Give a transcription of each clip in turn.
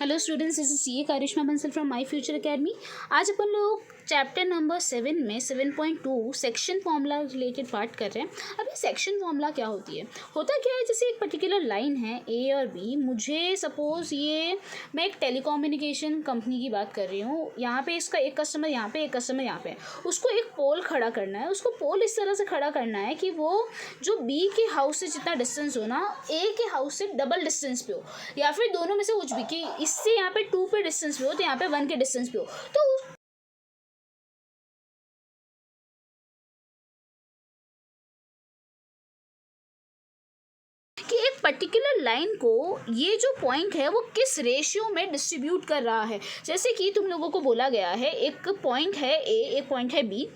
Hello students, this is C A Karishma Bansal from My Future Academy. आज अपन लोग chapter number 7 में 7.2 सेक्शन फॉर्मूला रिलेटेड पार्ट कर रहे हैं। अब ये सेक्शन फॉर्मूला क्या होती है, होता क्या है, जैसे एक पर्टिकुलर लाइन है ए और बी। मुझे सपोज ये मैं एक टेलीकम्युनिकेशन कंपनी की बात कर रही हूँ। यहाँ पे इसका एक कस्टमर यहाँ पे, एक कस्टमर यहाँ पे, उसको एक पोल खड़ा करना है। उसको पोल इस तरह से खड़ा करना है कि वो जो बी के हाउस से जितना डिस्टेंस हो ना, ए के हाउस से डबल डिस्टेंस पे हो, या फिर दोनों में से कुछ भी, कि इससे यहाँ पे 2 पे डिस्टेंस पे हो तो यहाँ पे 1 के डिस्टेंस पे हो। तो कि एक पर्टिकुलर लाइन को ये जो पॉइंट है वो किस रेशियो में डिस्ट्रीब्यूट कर रहा है। जैसे कि तुम लोगों को बोला गया है एक पॉइंट है ए, एक पॉइंट है बी,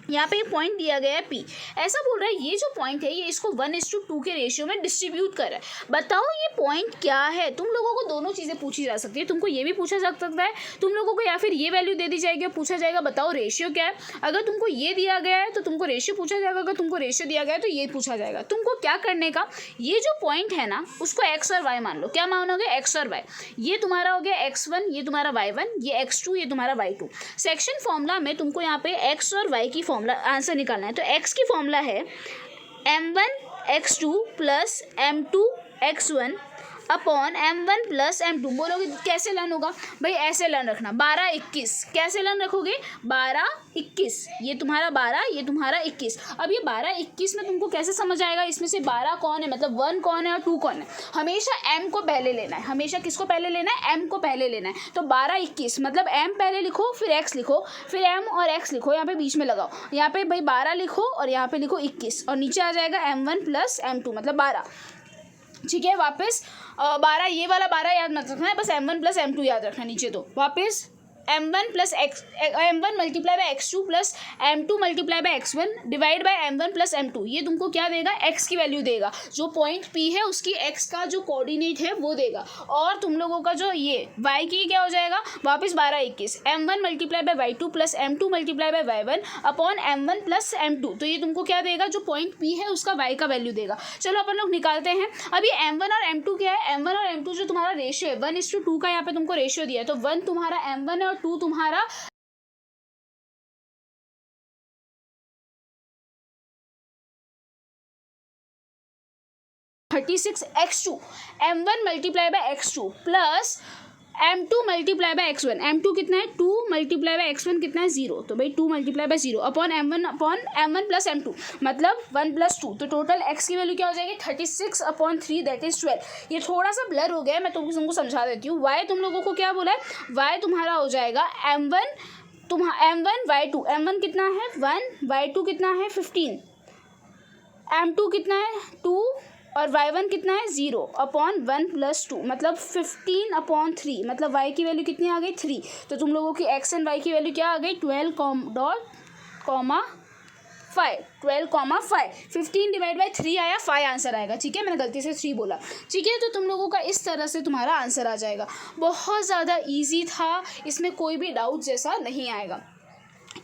यहाँ पे एक पॉइंट दिया गया है पी। ऐसा बोल रहा है ये जो पॉइंट है ये इसको 1:2 के रेशियो में डिस्ट्रीब्यूट कर रहा है। बताओ ये पॉइंट क्या है। तुम लोगों को दोनों चीज़ें पूछी जा सकती है। तुमको ये भी पूछा जा सकता है, तुम लोगों को या फिर ये वैल्यू दे दी जाएगी और पूछा जाएगा बताओ रेशियो क्या है। अगर तुमको ये दिया गया है तो तुमको रेशियो पूछा जाएगा, अगर तुमको रेशियो दिया गया है तो ये पूछा जाएगा। तुमको क्या करने का, ये जो पॉइंट है ना उसको एक्स और वाई मान लो। क्या मानोगे? एक्स और वाई। ये तुम्हारा हो गया x1, ये तुम्हारा y1, ये x2, ये तुम्हारा y2। सेक्शन फॉर्मूला में तुमको यहाँ पे x और y की फॉर्मूला आंसर निकालना है। तो x की फॉर्मूला है m1 x2 plus m2 x1 upon m1 plus m2। बोलोगे कैसे लर्न होगा भाई? ऐसे लर्न रखना 12 21। कैसे लर्न रखोगे? 12 21, ये तुम्हारा 12, ये तुम्हारा 21। अब ये 12 21 में तुमको कैसे समझ आएगा इसमें से 12 कौन है, मतलब 1 कौन है और 2 कौन है। हमेशा m को पहले लेना है। हमेशा किसको पहले लेना है? m को पहले लेना है। तो 12 21 मतलब m पहले लिखो, फिर x लिखो, फिर m और x लिखो, यहाँ पे बीच में लगाओ। यहाँ पे भाई 12 लिखो और यहाँ पे लिखो 21, और नीचे आ जाएगा m1 प्लस m2 मतलब 12। ठीक है, वापस 12, ये वाला 12 याद मत रखना है, बस m1 प्लस m2 याद रखना। नीचे तो वापस m1 plus m1 multiply by x2 plus m2 multiply by x1 divide by m1 plus m2। ये तुमको क्या देगा? x की वैल्यू देगा। जो पॉइंट p है उसकी x का जो कोऑर्डिनेट है वो देगा। और तुम लोगों का जो ये y की क्या हो जाएगा? वापस 12 21 m1 multiply by y2 plus m2 multiply by y1 upon m1 plus m2। तो ये तुमको क्या देगा? जो पॉइंट p है उसका y का वैल्यू देगा। चलो अपन लोग निकालते हैं। अब ये m1 और m2 क्या है? m1 और m2 जो तुम्हारा रेशियो है 1:2 का, यहाँ पे तुमको रेशियो दिया है। तो 1 तुम्हारा m1 है और 2 तुम्हारा x2। m1 multiply by x2 plus m2 multiply by x1। m2 कितना है? 2 मल्टीप्लाई बाई x1 कितना है? 0। तो भाई 2 multiply by 0 upon m1 plus m2 मतलब 1 प्लस 2। तो टोटल x की वैल्यू क्या हो जाएगी? 36/3 दैट इज 12। ये थोड़ा सा ब्लर हो गया है, मैं तुमको समझा देती हूँ। y तुम लोगों को क्या बोला है? y तुम्हारा हो जाएगा m1 y2। m1 कितना है? 1, y2 कितना है? 15, m2 कितना है? 2 और y1 कितना है? 0 अपॉन 1 प्लस 2 मतलब 15/3 मतलब y की वैल्यू कितनी आ गई? 3। तो तुम लोगों की x एंड y की वैल्यू क्या आ गई? 12,5 15 डिवाइड बाई 3 आया, 5 आंसर आएगा। ठीक है, मैंने गलती से 3 बोला। ठीक है, तो तुम लोगों का इस तरह से तुम्हारा आंसर आ जाएगा। बहुत ज़्यादा ईजी था, इसमें कोई भी डाउट जैसा नहीं आएगा।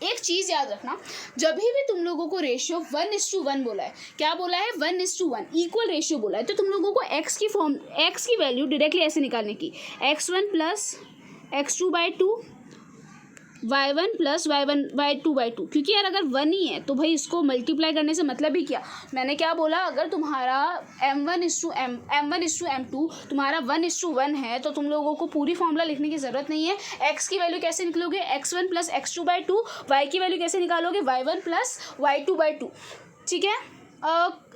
एक चीज़ याद रखना, जब भी तुम लोगों को रेशियो 1:1 बोला है, क्या बोला है? 1:1 इक्वल रेशियो बोला है, तो तुम लोगों को x की वैल्यू डायरेक्टली ऐसे निकालने की, x1 plus x2/2 y1 plus y2/2। क्योंकि यार अगर 1 ही है तो भाई इसको मल्टीप्लाई करने से मतलब ही क्या? मैंने क्या बोला? अगर तुम्हारा m1:m2 तुम्हारा 1:1 है तो तुम लोगों को पूरी फॉर्मूला लिखने की ज़रूरत नहीं है। x की वैल्यू कैसे निकलोगे? x1 plus x2/2। y की वैल्यू कैसे निकालोगे? y1 plus y2/2। ठीक है।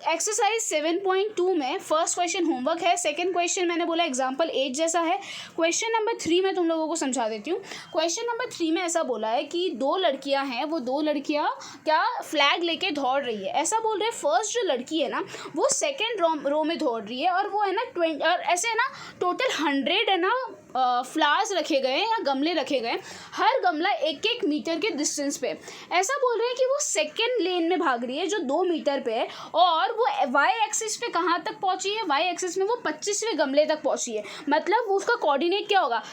एक्सरसाइज 7.2 में फर्स्ट क्वेश्चन होमवर्क है, सेकंड क्वेश्चन मैंने बोला एग्जाम्पल 8 जैसा है। क्वेश्चन नंबर 3 में तुम लोगों को समझा देती हूँ। क्वेश्चन नंबर 3 में ऐसा बोला है कि 2 लड़कियां हैं, वो 2 लड़कियां क्या फ्लैग लेके दौड़ रही है। ऐसा बोल रहे हैं फर्स्ट जो लड़की है ना वो सेकेंड रो में दौड़ रही है, और वो है ना 20 और ऐसे है ना टोटल 100 है ना फ्लावर्स रखे गए हैं या गमले रखे गए, हर गमला 1-1 मीटर के डिस्टेंस पे। ऐसा बोल रहे हैं कि वो सेकेंड लेन में भाग रही है जो 2 मीटर पे है, और वो वाई एक्सिस पे कहाँ तक पहुंची है? वाई एक्सिस में वो 25वें गमले तक पहुंची है। मतलब उसका कोऑर्डिनेट क्या होगा?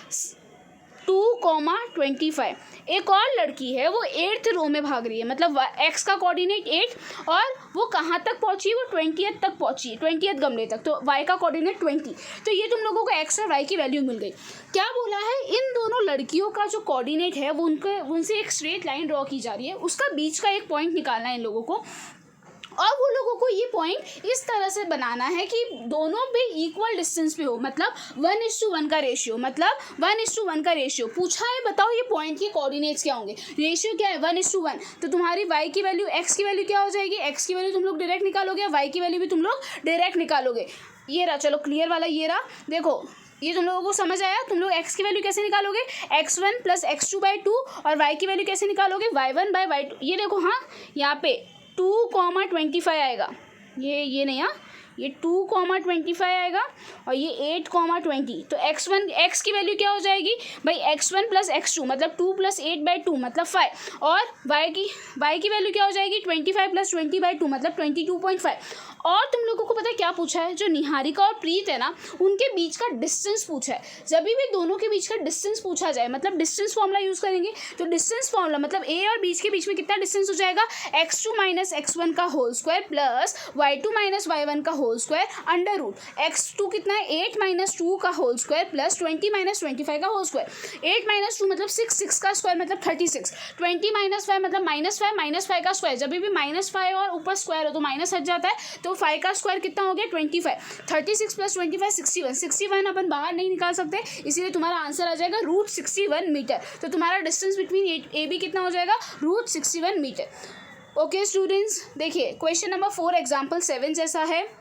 2,25। एक और लड़की है, वो 8th रो में भाग रही है, मतलब एक्स का कोऑर्डिनेट 8 और वो कहाँ तक पहुँची, वो 20th तक पहुँची, 20th गमले तक, तो वाई का कोऑर्डिनेट 20। तो ये तुम लोगों को एक्स और वाई की वैल्यू मिल गई। क्या बोला है, इन दोनों लड़कियों का जो कोऑर्डिनेट है वो उनसे एक स्ट्रेट लाइन ड्रॉ की जा रही है, उसका बीच का एक पॉइंट निकालना है इन लोगों को, और वो लोगों को ये पॉइंट इस तरह से बनाना है कि दोनों भी इक्वल डिस्टेंस पे हो, मतलब 1:1 का रेशियो, मतलब 1:1 का रेशियो पूछा है। बताओ ये पॉइंट के कोऑर्डिनेट्स क्या होंगे, रेशियो क्या है 1:1, तो तुम्हारी y की वैल्यू x की वैल्यू क्या हो जाएगी, x की वैल्यू तुम लोग डायरेक्ट निकालोगे, y की वैल्यू भी तुम लोग डायरेक्ट निकालोगे। ये रहा, चलो क्लियर वाला ये रहा। देखो ये तुम लोगों को समझ आया, तुम लोग x की वैल्यू कैसे निकालोगे, x1 + x2/2, और y की वैल्यू कैसे निकालोगे, y1/y2। ये देखो, हाँ यहाँ पे 2,25 आएगा, ये नहीं, हाँ ये 2,25 आएगा और ये 8,20। तो x की वैल्यू क्या हो जाएगी भाई, x1 + x2 मतलब 2 + 8/2 मतलब 5, और y की वैल्यू क्या हो जाएगी 25 + 20/2 मतलब 22.5। और तुम लोगों को पता है क्या पूछा है, जो निहारिका और प्रीत है ना, उनके बीच का डिस्टेंस पूछा है। जब भी दोनों के बीच का डिस्टेंस पूछा जाए, मतलब डिस्टेंस फॉर्मूला यूज़ करेंगे, तो डिस्टेंस फॉर्मूला मतलब a और बीच के बीच में कितना डिस्टेंस हो जाएगा, x2 - x1 का whole square plus y2 - y1 का whole square under root x2 कितना है 8 - 2 का होल स्क्वायर प्लस 20 - 25 का होल स्क्वायर। 8 - 2 मतलब 6 का स्क्वायर मतलब 36, 20 - 5 मतलब -5 -5 का स्क्वायर, जब भी -5 और ऊपर स्क्वायर हो तो माइनस हट जाता है, तो 5 का स्क्वायर कितना हो गया 25, 36 + 25 61 अपन बाहर नहीं निकाल सकते, इसीलिए तुम्हारा आंसर आ जाएगा √61 मीटर। तो तुम्हारा डिस्टेंस बिटवीन ए बी कितना हो जाएगा, √61 मीटर। ओके स्टूडेंट्स, देखिए क्वेश्चन नंबर 4 एग्जाम्पल 7 जैसा है,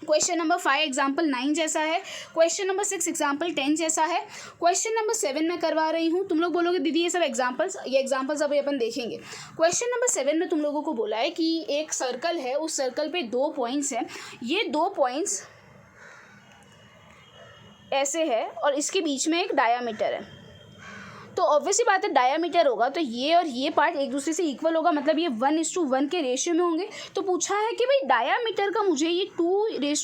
क्वेश्चन नंबर 5 एग्जाम्पल 9 जैसा है, क्वेश्चन नंबर 6 एग्जाम्पल 10 जैसा है, क्वेश्चन नंबर 7 मैं करवा रही हूँ। तुम लोग बोलोगे दीदी ये सब एग्जाम्पल्स अभी अपन देखेंगे। क्वेश्चन नंबर 7 में तुम लोगों को बोला है कि एक सर्कल है, उस सर्कल पे 2 पॉइंट्स हैं, ये 2 पॉइंट्स ऐसे है और इसके बीच में एक डायामीटर है। तो ऑब्वियसली बात है डायामीटर होगा तो ये और ये पार्ट एक दूसरे से इक्वल होगा, मतलब ये 1:1 के रेशियो में होंगे। तो पूछा है कि भाई डायामीटर का मुझे ये 2 ये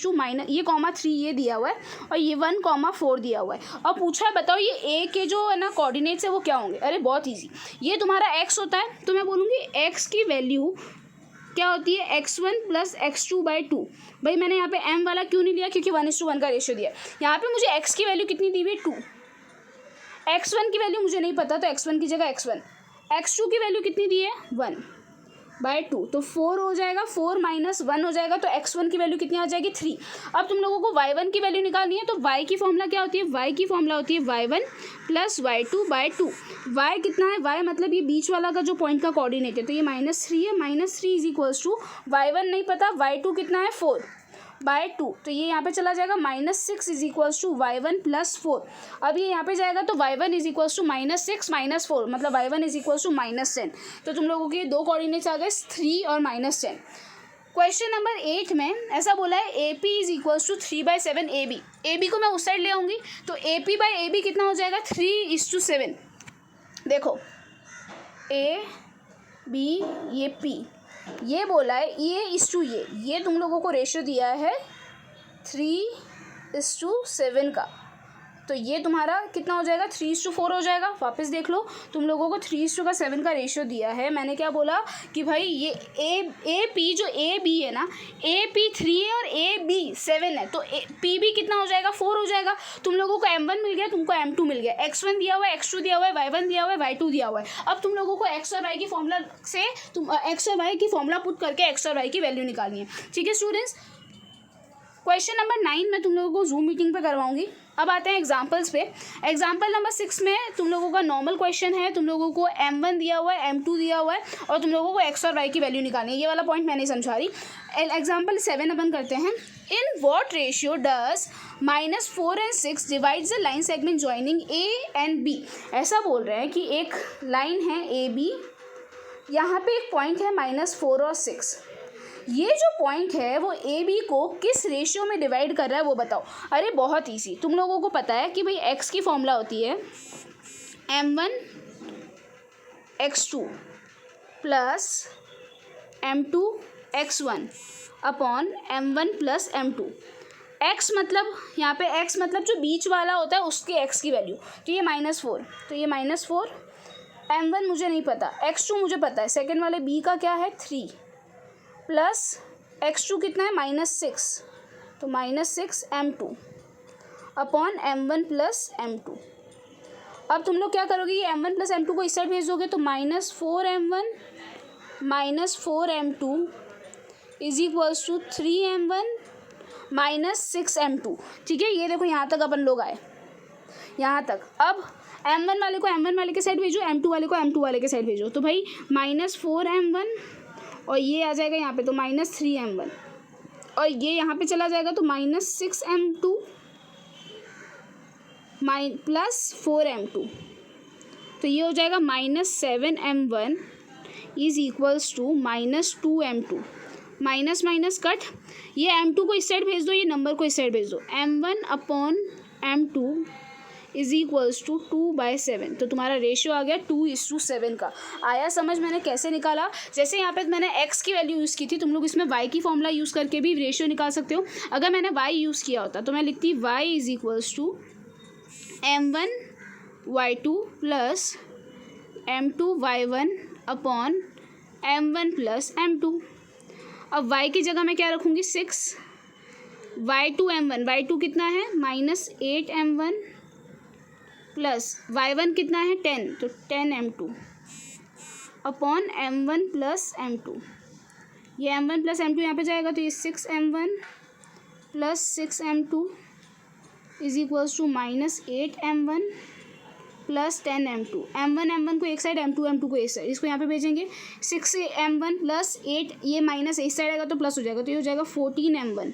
3 ये दिया हुआ है और ये 1,4 दिया हुआ है, और पूछा है बताओ ये ए के जो है ना कोऑर्डिनेट्स है वो क्या होंगे। अरे बहुत ईजी, ये तुम्हारा x होता है, तो मैं बोलूँगी x की वैल्यू क्या होती है x1 + x2/2। भाई मैंने यहाँ पे m वाला क्यों नहीं लिया, क्योंकि 1:1 का रेशियो दिया है। यहाँ पे मुझे x की वैल्यू कितनी दी हुई है 2, x1 की वैल्यू मुझे नहीं पता तो x1 की जगह x1, x2 की वैल्यू कितनी दी है 1/2, तो 4 हो जाएगा, 4 - 1 हो जाएगा, तो x1 की वैल्यू कितनी आ जाएगी 3। अब तुम लोगों को y1 की वैल्यू निकालनी है, तो y की फॉर्मूला क्या होती है, y की फॉर्मूला होती है y1 + y2/2। y कितना है, y मतलब ये बीच वाला का जो पॉइंट का कोऑर्डिनेट है, तो ये -3 है, -3 = y1 नहीं पता, y2 कितना है 4/2, तो ये यहाँ पे चला जाएगा -6 = y1 + 4। अब ये यहाँ पे जाएगा तो y1 = -6 - 4 मतलब y1 = -10। तो तुम लोगों के 2 कोऑर्डिनेट्स आ गए 3 और -10। क्वेश्चन नंबर 8 में ऐसा बोला है AP = 3/7 AB। AB को मैं उस साइड ले आऊँगी, तो AP/AB कितना हो जाएगा 3:7। देखो AB ये P, ये बोला है ये तुम लोगों को रेशियो दिया है 3:7 का, तो ये तुम्हारा कितना हो जाएगा 3:4 हो जाएगा। वापस देख लो, तुम लोगों को 3:7 का रेशियो दिया है। मैंने क्या बोला कि भाई ये AP जो AB है ना, AP 3 है और AB 7 है, तो PB कितना हो जाएगा 4 हो जाएगा। तुम लोगों को M1 मिल गया, तुमको M2 मिल गया, x1 दिया हुआ है, x2 दिया हुआ है, y1 दिया हुआ है, y2 दिया हुआ है। अब तुम लोगों को x और y की फॉर्मूला से x और y की फॉर्मूला पुट करके x और y की वैल्यू निकालनी है। ठीक है स्टूडेंट्स, क्वेश्चन नंबर 9 मैं तुम लोगों को जूम मीटिंग पे करवाऊंगी। अब आते हैं एग्जाम्पल्स पे। एग्जाम्पल नंबर 6 में तुम लोगों का नॉर्मल क्वेश्चन है, तुम लोगों को M1 दिया हुआ है, M2 दिया हुआ है और तुम लोगों को x और y की वैल्यू निकालनी है। ये वाला पॉइंट मैं नहीं समझा रही। एग्जाम्पल 7 अपन करते हैं। In what ratio does -4 and 6 divides the line segment joining A and B। ऐसा बोल रहे हैं कि एक लाइन है AB, यहाँ पे एक पॉइंट है -4 और 6। ये जो पॉइंट है वो ए बी को किस रेशियो में डिवाइड कर रहा है वो बताओ। अरे बहुत ईजी, तुम लोगों को पता है कि भाई x की फॉर्मूला होती है m1 x2 plus m2 x1 upon m1 + m2। x मतलब यहाँ पे x मतलब जो बीच वाला होता है उसके x की वैल्यू, तो ये -4, तो ये -4, m1 मुझे नहीं पता, x2 मुझे पता है, सेकेंड वाले b का क्या है 3 प्लस x2 कितना है -6, तो -6 m2 upon m1 plus m2। अब तुम लोग क्या करोगे, ये m1 प्लस m2 को इस साइड भेज दोगे तो -4m1 -4m2 is equals to 3m1 -6m2। ठीक है, ये देखो यहाँ तक अपन लोग आए, यहाँ तक। अब m1 वाले को m1 वाले के साइड भेजो, m2 वाले को m2 वाले के साइड भेजो, तो भाई -4m1 और ये आ जाएगा यहाँ पे तो -3m1 और ये यहाँ पे चला जाएगा तो -6m2 प्लस 4m2, तो ये हो जाएगा -7m1 is equals to -2m2। Minus minus cut, ये m2 को इस साइड भेज दो, ये नंबर को इस साइड भेज दो, m1 upon m2 is equals to 2/7। तो तुम्हारा रेशियो आ गया 2:7 का। आया समझ मैंने कैसे निकाला? जैसे यहाँ पे मैंने x की वैल्यू यूज़ की थी, तुम लोग इसमें y की फॉर्मूला यूज़ करके भी रेशियो निकाल सकते हो। अगर मैंने y यूज़ किया होता तो मैं लिखती y is equals to m1y2 plus m2y1 upon m1 plus m2। अब y की जगह मैं क्या रखूँगी 6, y2 m1, y2 कितना है -8m1 प्लस y1 कितना है 10, तो 10m2 upon m1 plus m2। ये m1 प्लस m2 यहाँ पे जाएगा तो ये 6m1 plus 6m2 is equals to -8m1 plus 10m2। m1 को एक साइड, m2 को एक साइड, इसको यहाँ पे भेजेंगे 6m1 प्लस 8, ये माइनस इस साइड आएगा तो प्लस हो जाएगा, तो ये हो जाएगा 14m1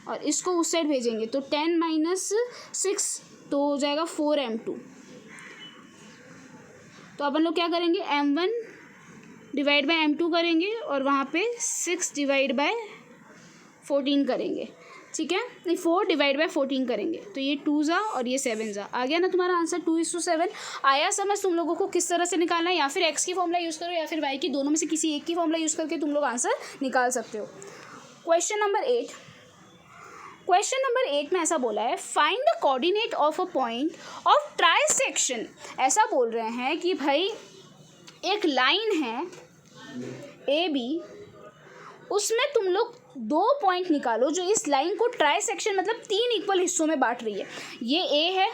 और इसको उस साइड भेजेंगे तो 10 माइनस 6 तो हो जाएगा 4m2। तो अपन लोग क्या करेंगे, m1 डिवाइड बाय m2 करेंगे और वहाँ पे 6 डिवाइड बाय 14 करेंगे। ठीक है, नहीं 4 डिवाइड बाय 14 करेंगे, तो ये 2 जा और ये 7 जा। आ गया ना तुम्हारा आंसर 2:7। आया समझ तुम लोगों को किस तरह से निकालना है? या फिर x की फॉर्मूला यूज़ करो या फिर y की, दोनों में से किसी एक की फॉर्मूला यूज़ करके तुम लोग आंसर निकाल सकते हो। क्वेश्चन नंबर 8, क्वेश्चन नंबर 8 में ऐसा बोला है, find the coordinate of a point of trisection. ऐसा बोल रहे हैं कि भाई एक लाइन है AB, उसमें तुम लोग 2 पॉइंट निकालो जो इस लाइन को ट्राइसेक्शन मतलब 3 इक्वल हिस्सों में बांट रही है। ये A है,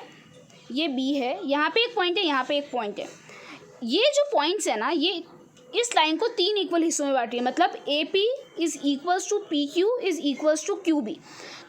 ये B है, यहाँ पे एक पॉइंट है, यहाँ पे एक पॉइंट है। ये जो पॉइंट्स है ना, ये इस लाइन को 3 इक्वल हिस्सों में बांट रही है, मतलब AP is equals to PQ is equals to QB।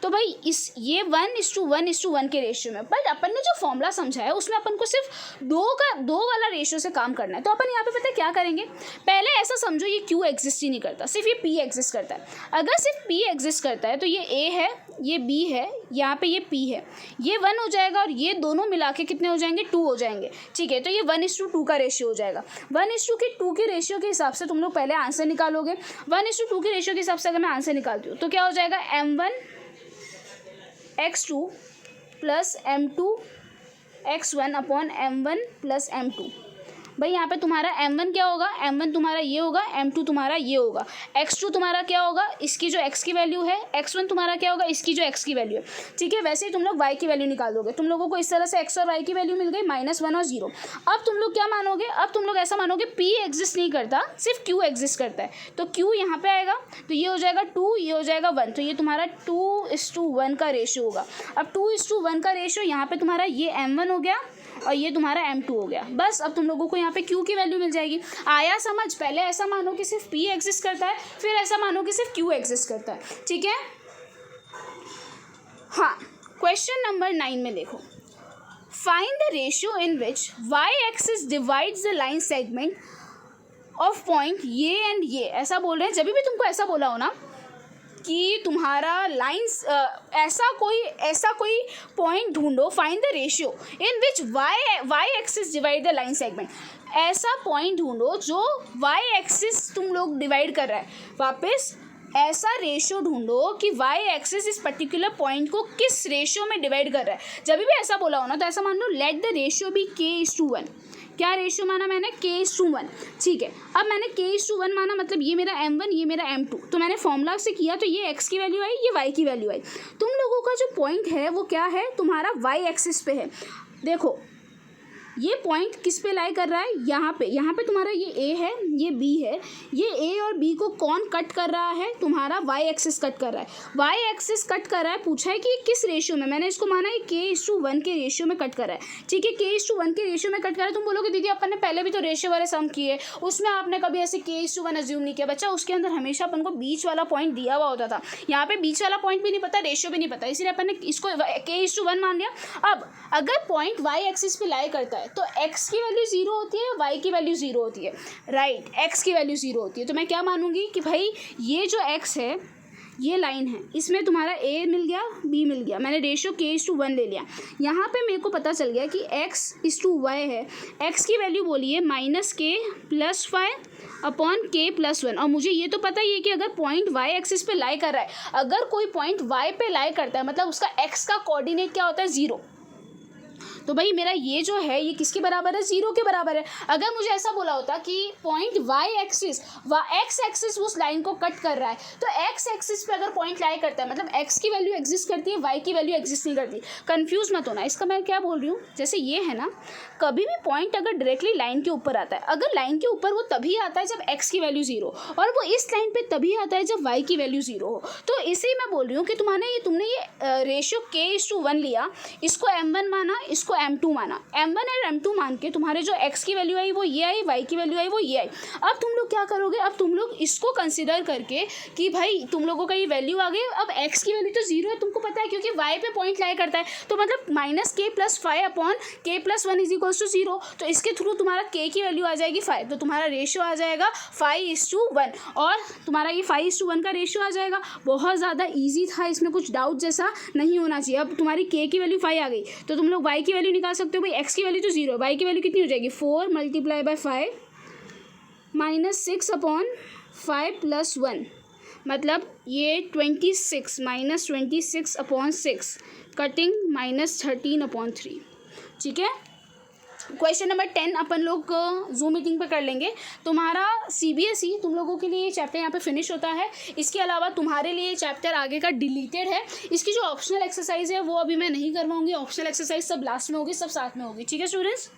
तो भाई इस ये 1:1:1 के रेशियो में, बट अपन ने जो फॉर्मूला समझा है उसमें अपन को सिर्फ 2 वाला रेशियो से काम करना है। तो अपन यहाँ पे पता है क्या करेंगे, पहले ऐसा समझो ये Q एग्जिस्ट ही नहीं करता, सिर्फ ये P एग्जिस्ट करता है। अगर सिर्फ P एग्जिस्ट करता है तो ये A है, ये B है, यहाँ पे ये P है, ये 1 हो जाएगा और ये दोनों मिला के कितने हो जाएंगे, 2 हो जाएंगे। ठीक है, तो ये 1:2 का रेशियो हो जाएगा। 1:2 के रेशियो के हिसाब से तुम लोग पहले आंसर निकालोगे। 1:2 के रेशियो के हिसाब से अगर मैं आंसर निकालती हूँ तो क्या हो जाएगा, m1x2 plus m2x1 upon m1 plus m2। भाई यहाँ पे तुम्हारा m1 क्या होगा, m1 तुम्हारा ये होगा, m2 तुम्हारा ये होगा, x2 तुम्हारा क्या होगा, इसकी जो x की वैल्यू है, x1 तुम्हारा क्या होगा, इसकी जो x की वैल्यू है। ठीक है, वैसे ही तुम लोग y की वैल्यू निकाल दोगे। तुम लोगों को इस तरह से x और y की वैल्यू मिल गई, -1 और 0। अब तुम लोग क्या मानोगे, अब तुम लोग ऐसा मानोगे P एग्जिस्ट नहीं करता, सिर्फ Q एग्जिस्ट करता है। तो Q यहाँ पे आएगा तो ये हो जाएगा 2, ये हो जाएगा 1, तो ये तुम्हारा 2:1 का रेशियो होगा। अब 2:1 का रेशियो यहाँ पे तुम्हारा ये m1 हो गया और ये तुम्हारा m2 हो गया। बस अब तुम लोगों को यहाँ पे Q की वैल्यू मिल जाएगी। आया समझ? पहले ऐसा मानो कि सिर्फ P एग्जिस्ट करता है, फिर ऐसा मानो कि सिर्फ Q एग्जिस्ट करता है। ठीक है, हाँ। क्वेश्चन नंबर 9 में देखो, find the ratio in which y axis divides the line segment of point ये एंड ये। ऐसा बोल रहे हैं, जब भी तुमको ऐसा बोला हो ना कि तुम्हारा लाइंस ऐसा कोई पॉइंट ढूंढो, find the ratio in which y axis divide the line segment. ऐसा पॉइंट ढूंढो जो वाई एक्सिस तुम लोग डिवाइड कर रहा है। वापस ऐसा रेशियो ढूंढो कि वाई एक्सिस इस पर्टिकुलर पॉइंट को किस रेशियो में डिवाइड कर रहा है। जब भी ऐसा बोला हो ना तो ऐसा मान लो let the ratio be k:1। क्या रेशियो माना मैंने, k:1। ठीक है, अब मैंने k:1 माना, मतलब ये मेरा m1 ये मेरा m2, तो मैंने फॉर्मूला से किया तो ये x की वैल्यू आई, ये y की वैल्यू आई। तुम लोगों का जो पॉइंट है वो क्या है, तुम्हारा y एक्सिस पे है। देखो ये पॉइंट किस पे लाई कर रहा है, यहाँ पे तुम्हारा ये a है, ये b है, ये a और b को कौन कट कर रहा है, तुम्हारा y एक्सिस कट कर रहा है। y एक्सिस कट कर रहा है, पूछा है कि ये किस रेशियो में, मैंने इसको माना है k:1 के रेशियो में कट कर रहा है। ठीक है, k:1 के रेशियो में कट कर रहा है। तुम बोलोगे दीदी अपन ने पहले भी तो रेशियो वाले सम किए, उसमें आपने कभी ऐसे k:1 अज्यूम नहीं किया। बच्चा उसके अंदर हमेशा अपन को बीच वाला पॉइंट दिया हुआ होता था, यहाँ पे बीच वाला पॉइंट भी नहीं पता, रेशियो भी नहीं पता, इसलिए अपन ने इसको k:1 मान लिया। अब अगर पॉइंट y एक्सिस पे लाई करता है तो x की वैल्यू 0 होती है, y की वैल्यू 0 होती है, राइट, x की वैल्यू 0 होती है। तो मैं क्या मानूंगी कि भाई ये जो x है, ये लाइन है, इसमें तुम्हारा a मिल गया, b मिल गया, मैंने रेशियो k:1 ले लिया। यहाँ पे मेरे को पता चल गया कि x:y है, x की वैल्यू बोलिए -k+5/k+1। और मुझे ये तो पता ही है कि अगर पॉइंट y एक्सिस पे लाई कर रहा है, अगर कोई पॉइंट y पे लाई करता है मतलब उसका x का कोऑर्डिनेट क्या होता है, 0। तो भाई मेरा ये जो है ये किसके बराबर है, 0 के बराबर है। अगर मुझे ऐसा बोला होता कि point y axis x axis उस लाइन को कट कर रहा है, तो x एक्सिस पे अगर पॉइंट लाई करता है मतलब x की वैल्यू एग्जिस्ट करती है, y की वैल्यू एग्जिस्ट नहीं करती। कंफ्यूज मत होना, इसका मैं क्या बोल रही हूँ, जैसे ये है ना, कभी भी पॉइंट अगर डायरेक्टली लाइन के ऊपर आता है, अगर लाइन के ऊपर वो तभी आता है जब x की वैल्यू 0, और वो इस लाइन पे तभी आता है जब y की वैल्यू 0 हो। तो इसे मैं बोल रही हूँ कि तुमने ये रेशियो k:1 लिया, इसको m1 माना, इसको m2 माना, m1 और m2 मान के तुम्हारे जो x की वैल्यू आई वो ये आई, y की वैल्यू आई वो ये आई। अब तुम लोग क्या करोगे, अब तुम लोग इसको कंसिडर करके कि भाई तुम लोगों का ये वैल्यू आ गई, अब x की वैल्यू तो 0 है, तुमको पता है क्योंकि y पे पॉइंट लाई करता है, तो मतलब -k+5/k+1 = 0। तो इसके थ्रू तुम्हारा k की वैल्यू आ जाएगी 5, तो तुम्हारा रेशियो आ जाएगा 5:1, और तुम्हारा ये 5:1 का रेशियो आ जाएगा। बहुत ज़्यादा ईजी था, इसमें कुछ डाउट जैसा नहीं होना चाहिए। अब तुम्हारी k की वैल्यू 5 आ गई, तो तुम लोग y की वैल्यू निकाल सकते हो। भाई x की वैल्यू तो 0, y की वैल्यू कितनी हो जाएगी, 4 × 5 -6/5+1, मतलब ये 26 -26/6 कटिंग -13/3। ठीक है, क्वेश्चन नंबर 10 अपन लोग जूम मीटिंग पे कर लेंगे। तुम्हारा CBSE तुम लोगों के लिए ये चैप्टर यहाँ पे फिनिश होता है। इसके अलावा तुम्हारे लिए चैप्टर आगे का डिलीटेड है। इसकी जो ऑप्शनल एक्सरसाइज है वो अभी मैं नहीं करवाऊंगी, ऑप्शनल एक्सरसाइज सब लास्ट में होगी, सब साथ में होगी। ठीक है स्टूडेंट्स।